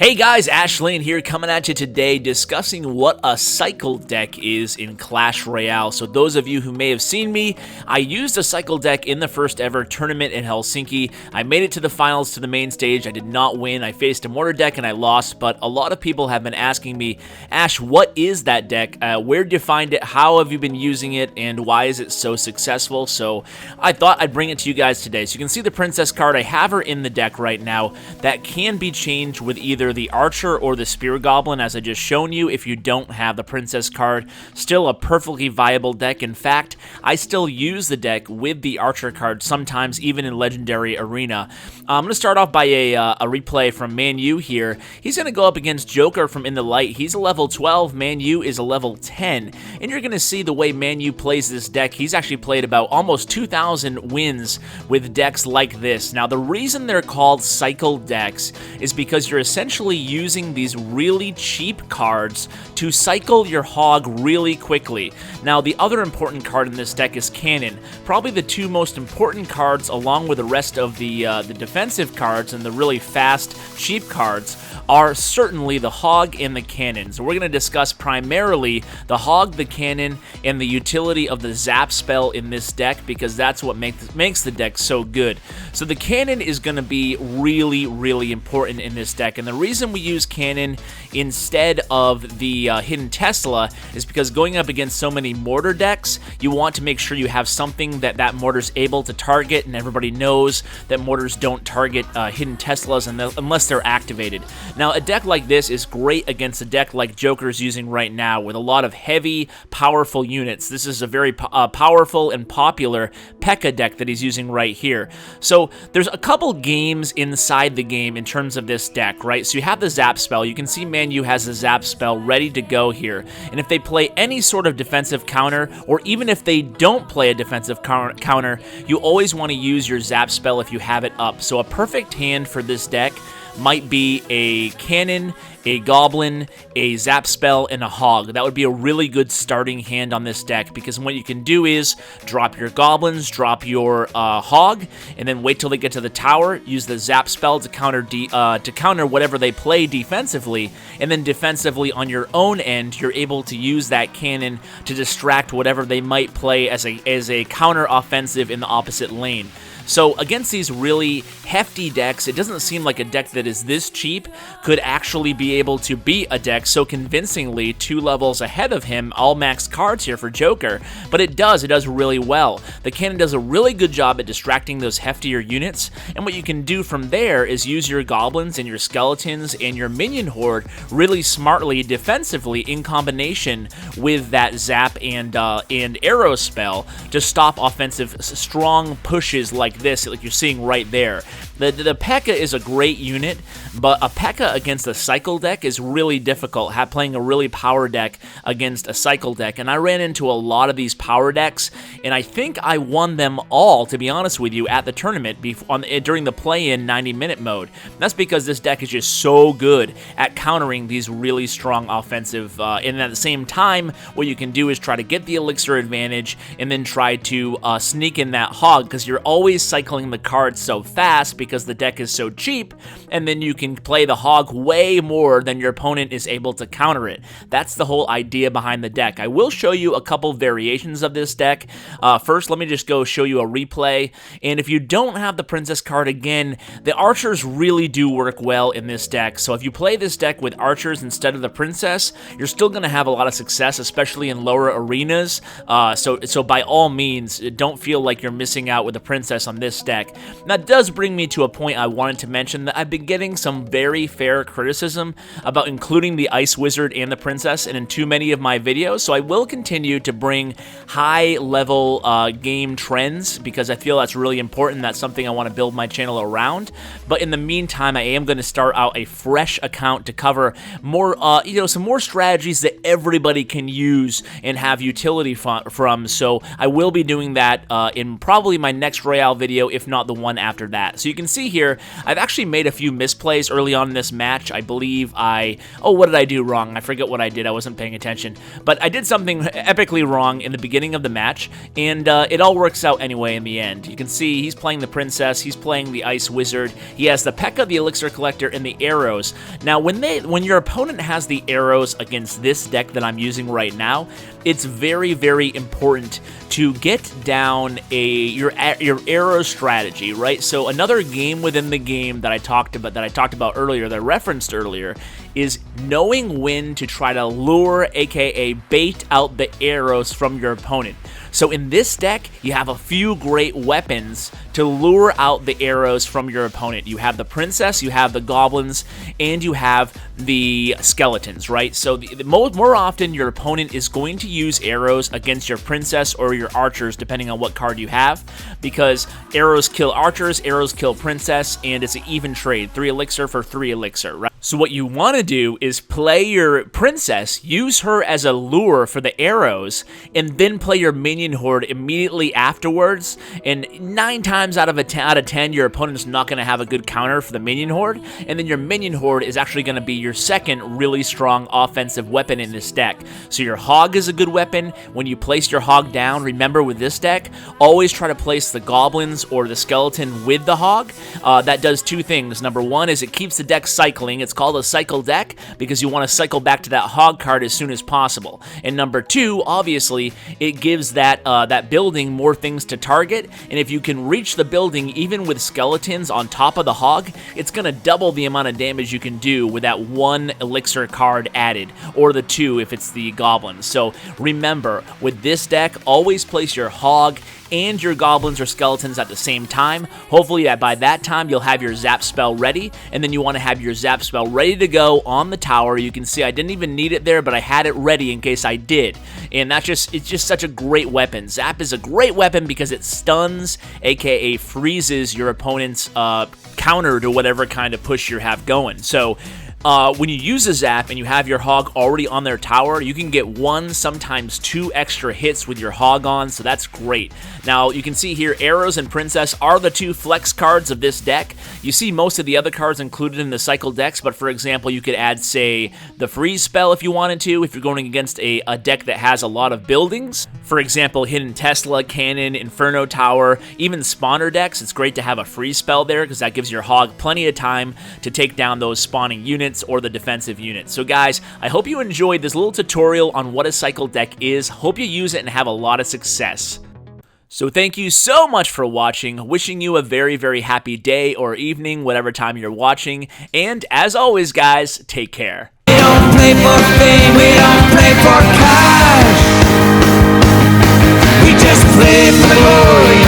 Hey guys, Ashlane here coming at you today discussing what a cycle deck is in Clash Royale. So those of you who may have seen me, I used a cycle deck in the first ever tournament in Helsinki. I made it to the finals to the main stage. I did not win. I faced a mortar deck and I lost, but a lot of people have been asking me, Ash, what is that deck? Where did you find it? How have you been using it? And why is it so successful? So I thought I'd bring it to you guys today. So you can see the princess card. I have her in the deck right now. That can be changed with either the archer or the spear goblin, as I just shown you. If you don't have the princess card, still a perfectly viable deck. In fact, I still use the deck with the archer card sometimes, even in legendary arena. I'm going to start off by a replay from Man U here. He's going to go up against Joker from In the Light. He's a level 12, Man U is a level 10, and you're going to see the way Man U plays this deck. He's actually played about almost 2,000 wins with decks like this. Now, the reason they're called cycle decks is because you're essentially using these really cheap cards to cycle your hog really quickly. Now, the other important card in this deck is Cannon. Probably the two most important cards, along with the rest of the defensive cards and the really fast, cheap cards, are certainly the Hog and the Cannon. So we're going to discuss primarily the Hog, the Cannon, and the utility of the Zap spell in this deck, because that's what makes the deck so good. So the Cannon is going to be really, really important in this deck, and the reason we use Cannon instead of the Hidden Tesla is because going up against so many mortar decks, you want to make sure you have something that mortar's able to target, and everybody knows that mortars don't target Hidden Teslas unless they're activated. Now, a deck like this is great against a deck like Joker's using right now with a lot of heavy, powerful units. This is a very powerful and popular P.E.K.K.A deck that he's using right here. So there's a couple games inside the game in terms of this deck, right? So you have the Zap spell. You can see Man U has the Zap spell ready to go here. And if they play any sort of defensive counter, or even if they don't play a defensive counter, you always want to use your Zap spell if you have it up. So a perfect hand for this deck might be a Cannon, a Goblin, a Zap spell, and a Hog. That would be a really good starting hand on this deck, because what you can do is drop your Goblins, drop your Hog, and then wait till they get to the tower, use the Zap spell to counter whatever they play defensively, and then defensively on your own end, you're able to use that Cannon to distract whatever they might play as a counter offensive in the opposite lane. So against these really hefty decks, it doesn't seem like a deck that is this cheap could actually be able to beat a deck so convincingly 2 levels ahead of him, all max cards here for Joker, but it does really well. The Cannon does a really good job at distracting those heftier units, and what you can do from there is use your Goblins and your Skeletons and your Minion Horde really smartly defensively in combination with that Zap and Arrow spell to stop offensive strong pushes like this, like you're seeing right there. The P.E.K.K.A is a great unit, but a P.E.K.K.A against a cycle deck is really difficult, playing a really power deck against a cycle deck, and I ran into a lot of these power decks, and I think I won them all, to be honest with you, at the tournament during the play-in 90-minute mode. That's because this deck is just so good at countering these really strong offensive, and at the same time, what you can do is try to get the elixir advantage, and then try to sneak in that Hog, because you're always cycling the cards so fast because the deck is so cheap, and then you can play the Hog way more than your opponent is able to counter it. That's the whole idea behind the deck. I will show you a couple variations of this deck. First, let me just go show you a replay, and if you don't have the Princess card, again, the Archers really do work well in this deck, so if you play this deck with Archers instead of the Princess, you're still going to have a lot of success, especially in lower arenas, so by all means, don't feel like you're missing out with the Princess on this deck. That does bring me to a point I wanted to mention, that I've been getting some very fair criticism about including the Ice Wizard and the Princess in too many of my videos, so I will continue to bring high-level game trends, because I feel that's really important. That's something I want to build my channel around, but in the meantime, I am going to start out a fresh account to cover more, some more strategies that everybody can use and have utility from, so I will be doing that in probably my next Royale video, if not the one after that. So you can see here, I've actually made a few misplays early on in this match. I believe oh, what did I do wrong? I forget what I did. I wasn't paying attention. But I did something epically wrong in the beginning of the match, and it all works out anyway in the end. You can see he's playing the Princess, he's playing the Ice Wizard, he has the P.E.K.K.A, the Elixir Collector, and the arrows. Now, when your opponent has the arrows against this deck that I'm using right now, it's very, very important to get down your arrow strategy, right? So another game within the game that I talked about earlier, that I referenced earlier, is knowing when to try to lure, aka bait out the arrows from your opponent. So in this deck, you have a few great weapons to lure out the arrows from your opponent. You have the Princess, you have the Goblins, and you have the Skeletons, right? So more often, your opponent is going to use arrows against your Princess or your Archers, depending on what card you have, because arrows kill Archers, arrows kill Princess, and it's an even trade, 3 Elixir for 3 Elixir, right? So what you want to do is play your Princess, use her as a lure for the arrows, and then play your Minion Horde immediately afterwards, and 9 times out of 10, your opponent's not going to have a good counter for the Minion Horde, and then your Minion Horde is actually going to be your second really strong offensive weapon in this deck. So your Hog is a good weapon. When you place your Hog down, remember with this deck, always try to place the Goblins or the Skeleton with the Hog. That does 2 things. Number 1 is it keeps the deck cycling. It's called a cycle deck because you want to cycle back to that Hog card as soon as possible. And number 2, obviously, it gives that building more things to target, and if you can reach the building even with Skeletons on top of the Hog, it's going to double the amount of damage you can do with that 1 Elixir card added, or the 2 if it's the Goblins. So remember, with this deck, always place your Hog and your Goblins or Skeletons at the same time. Hopefully by that time you'll have your Zap spell ready, and then you want to have your Zap spell ready to go on the tower. You can see I didn't even need it there, but I had it ready in case I did, and it's just such a great weapon. Zap is a great weapon because it stuns, aka freezes your opponent's counter to whatever kind of push you have going. So when you use a Zap and you have your Hog already on their tower, you can get 1, sometimes 2 extra hits with your Hog on, so that's great. Now, you can see here, Arrows and Princess are the 2 flex cards of this deck. You see most of the other cards included in the cycle decks, but for example, you could add, say, the Freeze spell if you wanted to, if you're going against a deck that has a lot of buildings. For example, Hidden Tesla, Cannon, Inferno Tower, even Spawner decks, it's great to have a Freeze spell there because that gives your Hog plenty of time to take down those spawning units or the defensive units. So guys, I hope you enjoyed this little tutorial on what a cycle deck is. Hope you use it and have a lot of success. So thank you so much for watching, wishing you a very, very happy day or evening, whatever time you're watching, and as always guys, take care. We don't play for fame, we don't play for cash. We just play for the glory